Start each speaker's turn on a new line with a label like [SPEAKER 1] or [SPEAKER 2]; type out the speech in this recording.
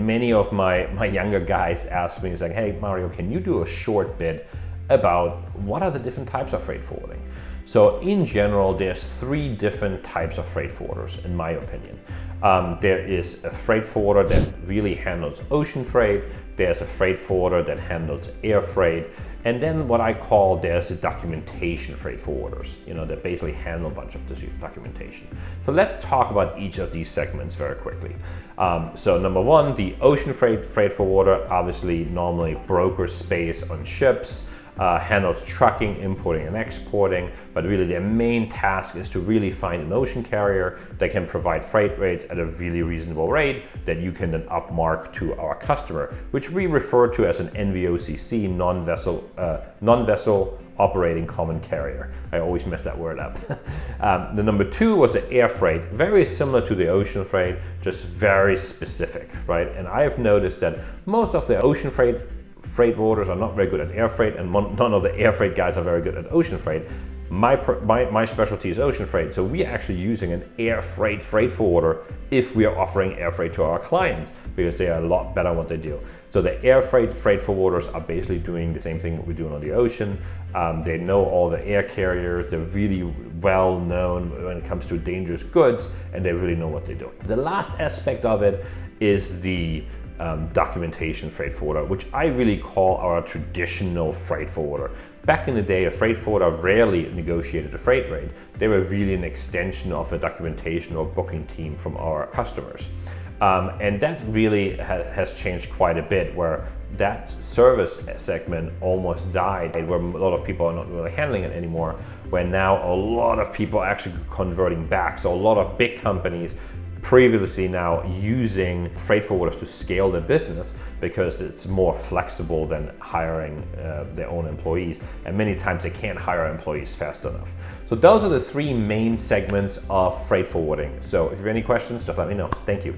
[SPEAKER 1] many of my younger guys ask me, saying, hey Mario, can you do a short bit about what are the different types of freight forwarding? So in general, there's 3 different types of freight forwarders, in my opinion. There is a freight forwarder that really handles ocean freight. There's a freight forwarder that handles air freight. And then what I call, there's a documentation freight forwarders, that basically handle a bunch of this documentation. So let's talk about each of these segments very quickly. So number 1, the ocean freight forwarder, obviously normally brokers space on ships, handles trucking, importing and exporting, but really their main task is to really find an ocean carrier that can provide freight rates at a really reasonable rate that you can then upmark to our customer, which we refer to as an NVOCC, non-vessel operating common carrier. I always mess that word up. The number 2 was the air freight, very similar to the ocean freight, just very specific, right? And I have noticed that most of the ocean freight forwarders are not very good at air freight, and none of the air freight guys are very good at ocean freight. My specialty is ocean freight, so we're actually using an air freight forwarder if we are offering air freight to our clients, because they are a lot better at what they do. So the air freight forwarders are basically doing the same thing what we're doing on the ocean. They know all the air carriers, they're really well known when it comes to dangerous goods, and they really know what they're doing. The last aspect of it is the documentation freight forwarder, which I really call our traditional freight forwarder. Back in the day, a freight forwarder rarely negotiated a freight rate. They were really an extension of a documentation or booking team from our customers. And that really has changed quite a bit, where that service segment almost died, where a lot of people are not really handling it anymore, where now a lot of people are actually converting back. So a lot of big companies previously now using freight forwarders to scale their business because it's more flexible than hiring their own employees, and many times they can't hire employees fast enough. So those are the 3 main segments of freight forwarding. So if you have any questions, just let me know. Thank you.